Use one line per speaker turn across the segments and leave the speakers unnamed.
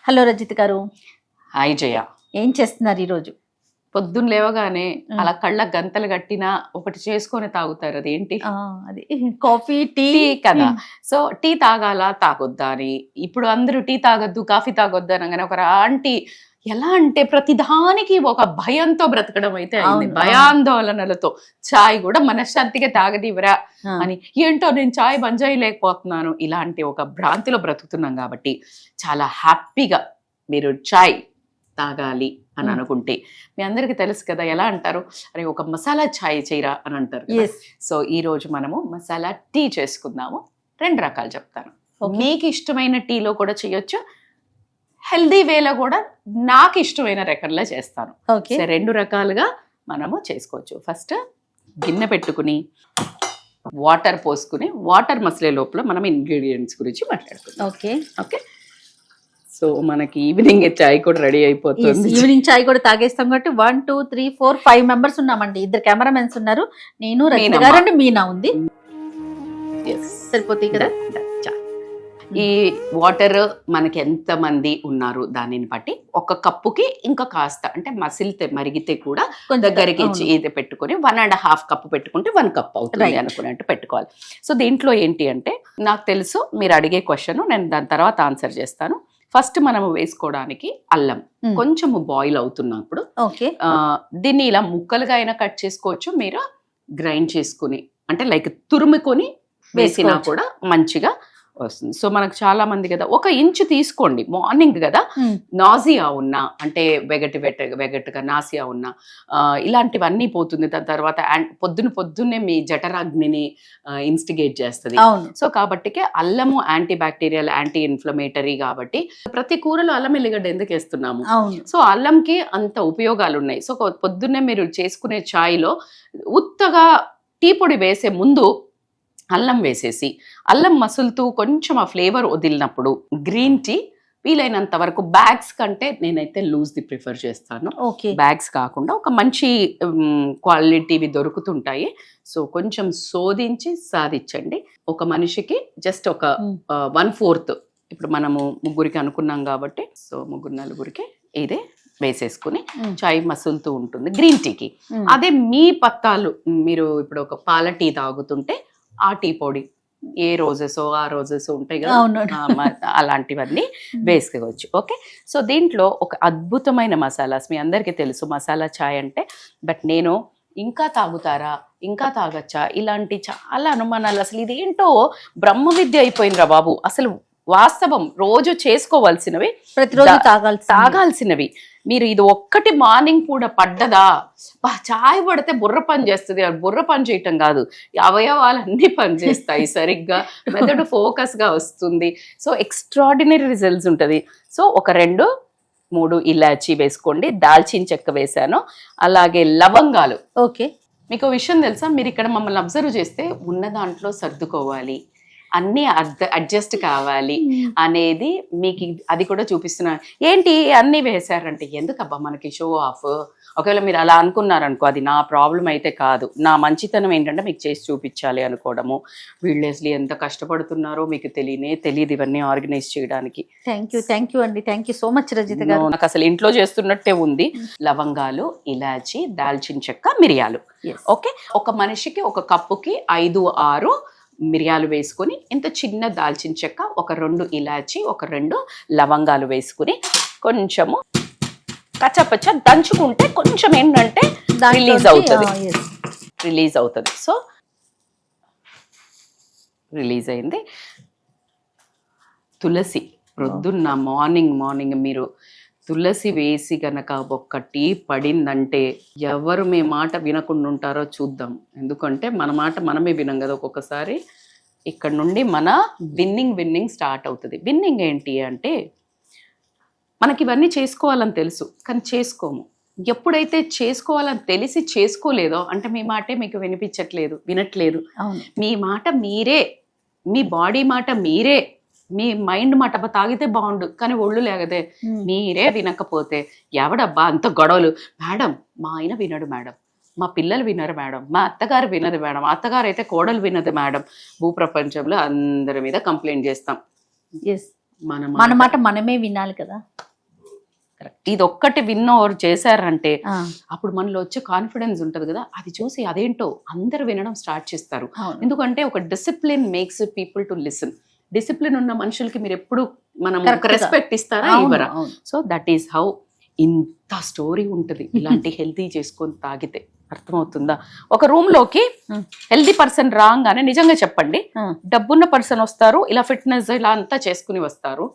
Hello Rajith గారు,
hi జయ.
ఏం చేస్తున్నారు ఈరోజు?
పొద్దున్న లేవగానే అలా కళ్ళ గంతలు కట్టినా ఒకటి చేసుకొని తాగుతారు, అదేంటి?
అది కాఫీ టీ
కదా. సో టీ తాగాలా తాగొద్దా అని, ఇప్పుడు అందరూ టీ తాగొద్దు కాఫీ తాగొద్దు అనగానే ఒక ఆంటీ ఎలా అంటే ప్రతిదానికి ఒక భయంతో బ్రతకడం అయితే అయింది. భయాందోళనలతో చాయ్ కూడా మనశ్శాంతిగా తాగదివరా అని, ఏంటో నేను చాయ్ బంద్ చేయలేకపోతున్నాను, ఇలాంటి ఒక భ్రాంతిలో బ్రతుకుతున్నాం. కాబట్టి చాలా హ్యాపీగా మీరు చాయ్ తాగాలి అని అనుకుంటే, మీ అందరికి తెలుసు కదా ఎలా అంటారు, అరే ఒక మసాలా ఛాయ్ చేయరా అని అంటారు. సో ఈ రోజు మనము మసాలా టీ చేసుకుందాము. 2 రకాలు చెప్తాను. మీకు ఇష్టమైన టీలో కూడా చేయొచ్చు, హెల్దీ వేలో కూడా నాకు ఇష్టమైన రకంలో చేస్తాను. సో 2 రకాలుగా మనము చేసుకోవచ్చు. ఫస్ట్ గిన్నె పెట్టుకుని వాటర్ పోసుకుని, వాటర్ మసలే లోపల మనం ఇంగ్రీడియంట్స్ గురించి మాట్లాడుకుందాం. ఓకే. సో మనకి ఈవినింగ్ చాయ్ కూడా రెడీ అయిపోతుంది.
ఈవినింగ్ చాయ్ కూడా తాగేస్తాం కాబట్టి 1 2 3 4 5 మెంబర్స్ ఉన్నామండి. 2 కెమెరామెన్స్ ఉన్నారు, నేను రజిత గారు అండ్ మీనా ఉంది. సరిపోతాయి కదా.
ఈ వాటర్ మనకి ఎంత మంది ఉన్నారు దానిని బట్టి ఒక కప్పుకి ఇంకా కాస్త అంటే మసిలితే మరిగితే కూడా దగ్గరికి ఇది పెట్టుకుని 1.5 కప్పు పెట్టుకుంటే 1 కప్ అవుతుంది అనుకున్నట్టు పెట్టుకోవాలి. సో దీంట్లో ఏంటి అంటే, నాకు తెలుసు మీరు అడిగే క్వశ్చన్, నేను దాని తర్వాత ఆన్సర్ చేస్తాను. ఫస్ట్ మనము వేసుకోవడానికి అల్లం కొంచెం బాయిల్ అవుతున్నప్పుడు దీన్ని ఇలా ముక్కలుగా అయినా కట్ చేసుకోవచ్చు, మీరు గ్రైండ్ చేసుకుని అంటే లైక్ తురుముకొని వేసినా కూడా మంచిగా వస్తుంది. సో మనకు చాలా మంది కదా, 1 ఇంచు తీసుకోండి. మార్నింగ్ కదా నాసియా ఉన్నా అంటే వెగటుగా నాసియా ఉన్నా ఇలాంటివన్నీ పోతుంది. దాని తర్వాత పొద్దున్నే మీ జఠరాగ్నిని ఇన్స్టిగేట్ చేస్తుంది. సో కాబట్టికే అల్లము యాంటీ బ్యాక్టీరియల్, యాంటీ ఇన్ఫ్లమేటరీ. కాబట్టి ప్రతి కూరలో అల్లం ఎల్లిగడ్డ ఎందుకు వేస్తున్నాము? సో అల్లంకి అంత ఉపయోగాలు ఉన్నాయి. సో పొద్దున్నే మీరు చేసుకునే ఛాయ్లో ఉత్తగా టీ పొడి వేసే ముందు అల్లం వేసేసి, అల్లం మసులుతూ కొంచెం ఆ ఫ్లేవర్ వదిలినప్పుడు గ్రీన్ టీ వీలైనంత వరకు, బ్యాగ్స్ కంటే నేనైతే లూజ్ది ప్రిఫర్ చేస్తాను. బ్యాగ్స్ కాకుండా ఒక మంచి క్వాలిటీవి దొరుకుతుంటాయి. సో కొంచెం శోధించి సాధించండి. ఒక మనిషికి జస్ట్ ఒక 1/4, ఇప్పుడు మనము 3 అనుకున్నాం కాబట్టి, సో 3-4 ఇదే వేసేసుకుని చాయ్ మసులుతూ ఉంటుంది గ్రీన్ టీకి. అదే మీ పత్తాలు, మీరు ఇప్పుడు ఒక పాల టీ తాగుతుంటే ఆ టీ పొడి ఆ రోజెస్ ఉంటాయి కదా, అలాంటివన్నీ వేసుకోవచ్చు. ఓకే. సో దీంట్లో ఒక అద్భుతమైన మసాలాస్ మీ అందరికీ తెలుసు, మసాలా ఛాయ్ అంటే. బట్ నేను ఇంకా తాగుతారా, ఇంకా తాగచ్చా, ఇలాంటి చాలా అనుమానాలు. అసలు ఇదేంటో బ్రహ్మ విద్య అయిపోయిందిరా బాబు. అసలు వాస్తవం రోజు చేసుకోవాల్సినవి,
ప్రతిరోజు
తాగాల్సినవి. మీరు ఇది ఒక్కటి మార్నింగ్ పూట పడ్డదా, చాయ్ పడితే బుర్ర పని చేస్తుంది. బుర్ర పని చేయటం కాదు, అవయవాలన్నీ పనిచేస్తాయి సరిగ్గా, మెదడు ఫోకస్గా వస్తుంది. సో ఎక్స్ట్రాడినరీ రిజల్ట్స్ ఉంటుంది. సో ఒక 2-3 ఇలాచీ వేసుకోండి, దాల్చిన చెక్క వేసాను, అలాగే లవంగాలు.
ఓకే.
మీకు విషయం తెలుసా, మీరు ఇక్కడ మమ్మల్ని అబ్జర్వ్ చేస్తే ఉన్న దాంట్లో సర్దుకోవాలి, అన్నీ అడ్జస్ట్ కావాలి అనేది మీకు అది కూడా చూపిస్తున్నాను. ఏంటి అన్నీ వేశారంటే ఎందుకబ్బా మనకి షో ఆఫ్. ఒకవేళ మీరు అలా అనుకున్నారనుకో, అది నా ప్రాబ్లం అయితే కాదు. నా మంచితనం ఏంటంటే మీకు చేసి చూపించాలి అనుకోవడము. వీళ్ళేస్లీ ఎంత కష్టపడుతున్నారో మీకు తెలియదు ఇవన్నీ ఆర్గనైజ్ చేయడానికి.
థ్యాంక్ యూ అండి. Thank you so much Rajitha గారు.
నాకు అసలు ఇంట్లో చేస్తున్నట్టే ఉంది. లవంగాలు, ఇలాచి, దాల్చిన చెక్క, మిరియాలు. ఓకే. ఒక మనిషికి ఒక కప్పుకి 5-6 మిరియాలు వేసుకొని, ఇంత చిన్న దాల్చిన చెక్క, ఒక 2 ఇలాచి, ఒక 2 లవంగాలు వేసుకుని కొంచెము కచ్చపచ్చ దంచుకుంటే కొంచెం ఏంటంటే రిలీజ్ అవుతుంది. సో రిలీజ్ అయింది. తులసి ప్రొద్దున్న మార్నింగ్ మీరు తులసి వేసి గనక ఒక్క టీ పడిందంటే ఎవరు మీ మాట వినకుండా ఉంటారో చూద్దాం. ఎందుకంటే మన మాట మనమే వినం కదా ఒక్కొక్కసారి. ఇక్కడ నుండి మన విన్నింగ్ స్టార్ట్ అవుతుంది. విన్నింగ్ ఏంటి అంటే, మనకి ఇవన్నీ చేసుకోవాలని తెలుసు కానీ చేసుకోము. ఎప్పుడైతే చేసుకోవాలని తెలిసి చేసుకోలేదో అంటే మీ మాటే మీకు వినట్లేదు. మీ మాట మీరే, మీ బాడీ మాట మీరే, మీ మైండ్ మాట తాగితే బాగుండు కానీ ఒళ్ళు లేగదే, మీరే వినకపోతే ఎవడబ్బా అంత గొడవలు. మేడం మా ఆయన వినడు మేడం, మా పిల్లలు వినరు మేడం, మా అత్తగారు వినదు మేడం, అత్తగారు అయితే కోడలు వినదు మేడం. భూప్రపంచంలో అందరి మీద కంప్లైంట్ చేస్తాం.
మన మాట మనమే వినాలి కదా.
ఇది ఒక్కటి విన్ ఓవర్ చేశారంటే అప్పుడు మనలో వచ్చే కాన్ఫిడెన్స్ ఉంటది కదా, అది చూసి అదేంటో అందరు వినడం స్టార్ట్ చేస్తారు. ఎందుకంటే ఒక discipline makes people to listen. Discipline ఉన్న మనుషులకి మీరు ఎప్పుడు మనం రెస్పెక్ట్ ఇస్తారా, ఇవ్వరా? సో దట్ ఈస్ హౌ ఇంత స్టోరీ ఉంటది ఇలాంటి హెల్తీ చేసుకొని తాగితే. అర్థమవుతుందా? ఒక రూమ్ లోకి హెల్దీ పర్సన్ రాగానే నిజంగా చెప్పండి, డబ్బున్న పర్సన్ వస్తారు, ఇలా ఫిట్నెస్ ఇలా అంతా చేసుకుని వస్తారు.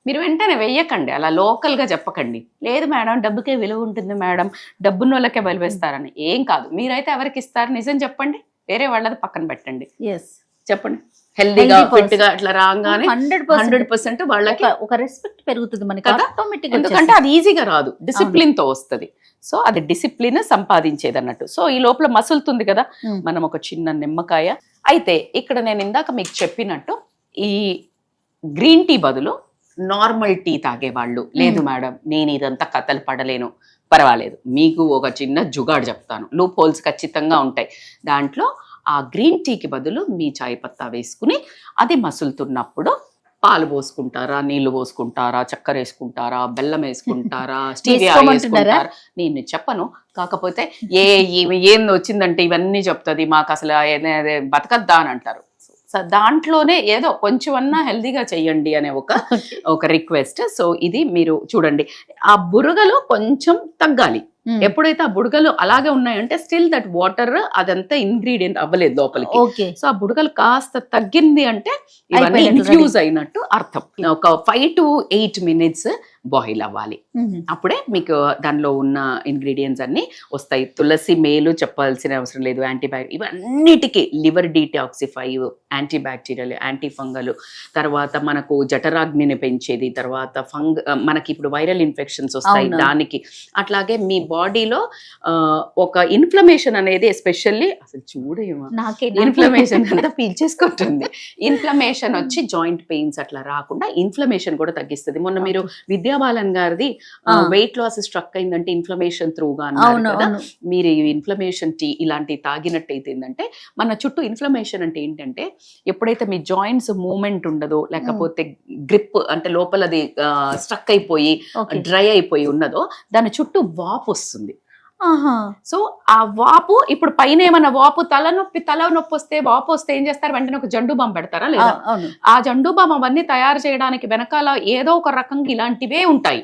మీరు వెంటనే వెయ్యకండి, అలా లోకల్ గా చెప్పకండి. లేదు మేడం డబ్బుకే విలువ ఉంటుంది మేడం, డబ్బున్న వాళ్ళకే బలివేస్తారని. ఏం కాదు, మీరైతే ఎవరికి ఇస్తారు నిజం చెప్పండి, వేరే వాళ్ళది పక్కన పెట్టండి. చెప్పండి, హెల్దీగా ఫిట్ గా అట్లా రాగానే 100% వాళ్ళకి
ఒక రెస్పెక్ట్ పెరుగుతుంది మనకి ఆటోమేటిక్.
ఎందుకంటే అది ఈజీగా రాదు, డిసిప్లిన్ తో వస్తుంది. సో అది డిసిప్లిన్ సంపాదించేది అన్నట్టు. సో ఈ లోపల మసులుతుంది కదా, మనం ఒక చిన్న నిమ్మకాయ. అయితే ఇక్కడ నేను ఇందాక మీకు చెప్పినట్టు ఈ గ్రీన్ టీ బదులు నార్మల్ టీ తాగేవాళ్ళు, లేదు మేడం నేను ఇదంతా కథలు పడలేను, పర్వాలేదు, మీకు ఒక చిన్న జుగాడు చెప్తాను. లూప్ హోల్స్ ఖచ్చితంగా ఉంటాయి దాంట్లో. ఆ గ్రీన్ టీకి బదులు మీ చాయ్ పత్తా వేసుకుని అది మసులుతున్నప్పుడు పాలు పోసుకుంటారా, నీళ్లు పోసుకుంటారా, చక్కెర వేసుకుంటారా, బెల్లం వేసుకుంటారా, స్టీవియా వేసుకుంటారా, నేను చెప్పను. కాకపోతే ఏం వచ్చిందంటే ఇవన్నీ చెప్తుంది, మాకు అసలు బతకద్దా అని అంటారు. దాంట్లోనే ఏదో కొంచెమన్నా హెల్దీగా చెయ్యండి అనే ఒక రిక్వెస్ట్. సో ఇది మీరు చూడండి, ఆ బురగలు కొంచెం తగ్గాలి. ఎప్పుడైతే ఆ బుడగలు అలాగే ఉన్నాయంటే స్టిల్ దట్ వాటర్ అదంతా ఇంగ్రీడియంట్ అవ్వలేదు లోపలికి. సో ఆ బుడగలు కాస్త తగ్గింది అంటే ఇవన్నీ ఇన్ఫ్యూజ్ అయినట్టు అర్థం. ఒక 5 to 8 minutes బాయిల్ అవ్వాలి. అప్పుడే మీకు దానిలో ఉన్న ఇంగ్రీడియంట్స్ అన్ని వస్తాయి. తులసి మేలు చెప్పాల్సిన అవసరం లేదు, యాంటీబయాటిక్ ఇవన్నిటికీ, liver detoxify, anti bacterial, anti fungal, తర్వాత మనకు జఠరాగ్నిని పెంచేది, తర్వాత మనకి ఇప్పుడు వైరల్ ఇన్ఫెక్షన్స్ వస్తాయి దానికి. అట్లాగే మీ బాడీలో ఒక ఇన్ఫ్లమేషన్ అనేది ఎస్పెషల్లీ అసలు చూడేమో ఇన్ఫ్లమేషన్ అంతా పీల్చేసుకుంటుంది. ఇన్ఫ్లమేషన్ వచ్చి జాయింట్ పెయిన్స్ అట్లా రాకుండా ఇన్ఫ్లమేషన్ కూడా తగ్గిస్తుంది. మొన్న మీరు విద్యాబాలన్ గారిది వెయిట్ లాస్ స్ట్రక్ అయిందంటే ఇన్ఫ్లమేషన్ త్రూగా అన్నారు కదా, మీరు ఈ ఇన్ఫ్లమేషన్ టీ ఇలాంటి తాగినట్టయితే ఏంటంటే మన చుట్టూ ఇన్ఫ్లమేషన్ అంటే ఏంటంటే ఎప్పుడైతే మీ జాయింట్స్ మూవ్మెంట్ ఉండదో, లేకపోతే గ్రిప్ అంటే లోపలది స్ట్రక్ అయిపోయి డ్రై అయిపోయి ఉన్నదో దాని చుట్టూ వాపు వస్తుంది. సో ఆ వాపు ఇప్పుడు పైన ఏమన్నా వాపు తల నొప్పి వస్తే వాపు వస్తే ఏం చేస్తారు, వెంటనే ఒక జండు బాంబు పెడతారా లేదా? ఆ జండు బాంబు అవన్నీ తయారు చేయడానికి వెనకాల ఏదో ఒక రకంగా ఇలాంటివే ఉంటాయి.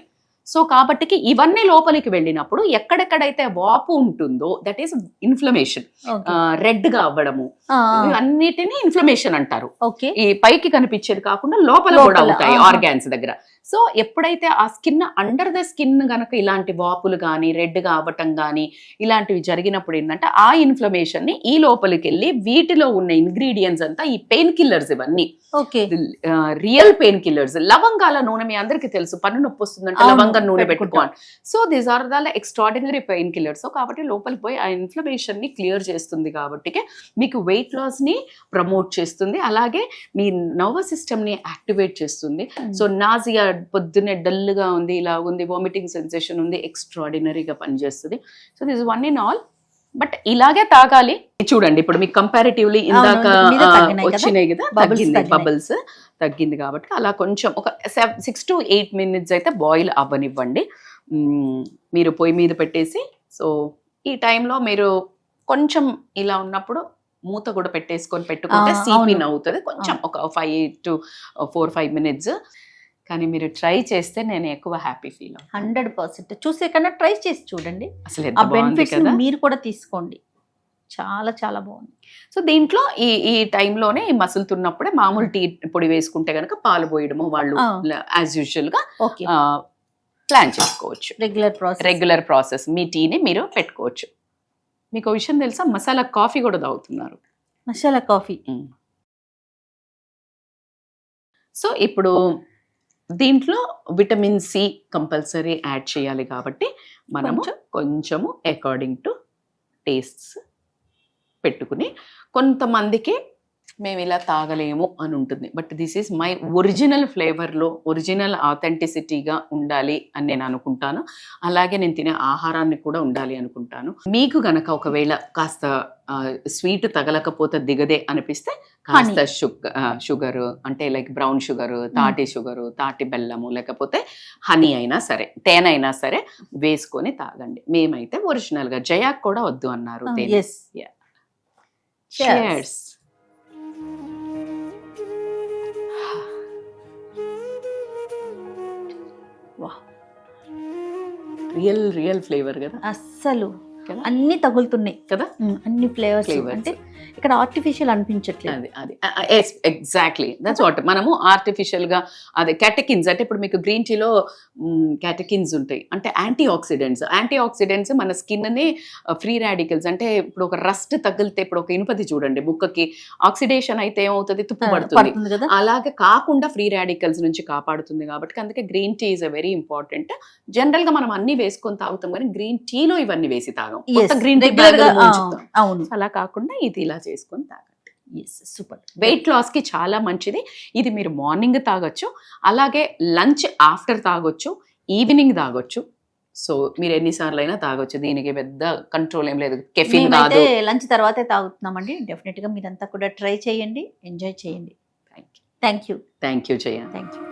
సో కాబట్టి ఇవన్నీ లోపలికి వెళ్ళినప్పుడు ఎక్కడెక్కడైతే వాపు ఉంటుందో దట్ ఈస్ ఇన్ఫ్లమేషన్. రెడ్ గా అవ్వడము అన్నిటినీ ఇన్ఫ్లమేషన్ అంటారు. ఈ పైకి కనిపించేది కాకుండా లోపల కూడా ఉంటాయి ఆర్గాన్స్ దగ్గర. సో ఎప్పుడైతే ఆ స్కిన్ అండర్ ద స్కిన్ గనక ఇలాంటి వాపులు కానీ రెడ్ గా అవ్వటం కానీ ఇలాంటివి జరిగినప్పుడు ఏంటంటే ఆ ఇన్ఫ్లమేషన్ ని ఈ లోపలికి వెళ్ళి వీటిలో ఉన్న ఇంగ్రీడియంట్స్ అంతా ఈ పెయిన్ కిల్లర్స్, ఇవన్నీ రియల్ పెయిన్ కిల్లర్స్. లవంగాల నూనె మీ అందరికి తెలుసు, పన్ను నొప్పి వస్తుందంటే లవంగ నూనె పెట్టుకోండి. So these are the extraordinary painkillers. So కాబట్టి లోపలికి పోయి ఆ ఇన్ఫ్లమేషన్ ని క్లియర్ చేస్తుంది, కాబట్టి మీకు వెయిట్ లాస్ ని ప్రమోట్ చేస్తుంది, అలాగే మీ నర్వస్ సిస్టమ్ ని యాక్టివేట్ చేస్తుంది. సో నాజియా పొద్దున్నే డల్ గా ఉంది, ఇలా ఉంది, వామిటింగ్ సెన్సేషన్ ఉంది, ఎక్స్ట్రాడినరీగా పనిచేస్తుంది. So this one in all. But ఇలాగే తాగాలి. చూడండి ఇప్పుడు మీకు కంపారిటివ్లీ ఇందాక వచ్చినాయి కదా, తగ్గింది, బబుల్స్ తగ్గింది, కాబట్టి అలా కొంచెం ఒక 6 to 8 minutes అయితే బాయిల్ అవ్వనివ్వండి మీరు పొయ్యి మీద పెట్టేసి. సో ఈ టైంలో మీరు కొంచెం ఇలా ఉన్నప్పుడు మూత కూడా పెట్టేసుకొని పెట్టుకుంటే సీపిన్ అవుతుంది కొంచెం, ఒక 5 to 4-5 minutes. కానీ మీరు ట్రై చేస్తే నేను ఎక్కువ హ్యాపీ ఫీల్ అవుతాను.
100% చూసే కన్నా ట్రై చేసి చూడండి, అసలు ఆ బెనిఫిట్స్ మీరు కూడా తీసుకోండి. చాలా చాలా బాగుంది.
సో దీంట్లో ఈ టైంలోనే మసులుతున్నప్పుడే మామూలు టీ పొడి వేసుకుంటే కనుక పాలు పోయడము వాళ్ళు యాజ్ యూజువల్ గా ప్లాన్ చేసుకోవచ్చు. రెగ్యులర్ ప్రాసెస్ మీ టీని మీరు పెట్టుకోవచ్చు. మీకు విషయం తెలుసా, మసాలా కాఫీ కూడా తాగుతున్నారు.
మసాలా కాఫీ.
సో ఇప్పుడు దీంట్లో విటమిన్ సి కంపల్సరీ యాడ్ చేయాలి, కాబట్టి మనము కొంచెము అకార్డింగ్ టు టేస్ట్స్ పెట్టుకుని, కొంతమందికి మేము ఇలా తాగలేము అని ఉంటుంది. But this is my original ఫ్లేవర్లో ఒరిజినల్ ఆథెంటిసిటీగా ఉండాలి అని నేను అనుకుంటాను. అలాగే నేను తినే ఆహారాన్ని కూడా ఉండాలి అనుకుంటాను. మీకు గనక ఒకవేళ కాస్త స్వీట్ తగలకపోతే దిగదే అనిపిస్తే కాస్త షుగర్ అంటే లైక్ బ్రౌన్ షుగర్, తాటి షుగరు, తాటి బెల్లము, లేకపోతే హనీ అయినా సరే, తేనైనా సరే వేసుకొని తాగండి. మేమైతే ఒరిజినల్గా జయాక్ కూడా వద్దు అన్నారు. Cheers. రియల్ ఫ్లేవర్ కదా
అస్సలు అన్ని తగులుతున్నాయి
కదా,
అన్ని ఫ్లేవర్స్. అంటే ఇక్కడ ఆర్టిఫిషియల్ అనిపించట్లేదు.
అది ఎగ్జాక్ట్లీ దట్స్ వాట్. మనము ఆర్టిఫిషియల్ గా అదే క్యాటకిన్స్ అంటే ఇప్పుడు మీకు గ్రీన్ టీలో క్యాటకిన్స్ ఉంటాయి అంటే యాంటీ ఆక్సిడెంట్స్ మన స్కిన్ ని ఫ్రీ రాడికల్స్ అంటే ఇప్పుడు ఒక రస్ట్ తగిలితే ఇప్పుడు ఒక ఇనుపది చూడండి ముక్కకి ఆక్సిడేషన్ అయితే ఏమవుతుంది, తుప్పు పడుతుంది. అలాగే కాకుండా ఫ్రీ రాడికల్స్ నుంచి కాపాడుతుంది. కాబట్టి అందుకే green tea is a very important. General గా మనం అన్ని వేసుకొని తాగుతాం కానీ గ్రీన్ టీలో ఇవన్నీ వేసి తాగం. గ్రీన్ టీ
అవును,
అలా కాకుండా ఇది ఇలా చేసుకొని తాగండి.
సూపర్.
వెయిట్ లాస్ కి చాలా మంచిది. ఇది మీరు మార్నింగ్ తాగొచ్చు, అలాగే లంచ్ ఆఫ్టర్ తాగొచ్చు, ఈవినింగ్ తాగొచ్చు. సో మీరు ఎన్నిసార్లు అయినా తాగొచ్చు. దీనికి పెద్ద కంట్రోల్ ఏం లేదు. కెఫిన్ కాదు.
లంచ్ తర్వాతే తాగుతున్నామండి. డెఫినెట్ గా మీరంతా కూడా ట్రై చేయండి, ఎంజాయ్ చేయండి.
Thank you
Jaya.
Thank you.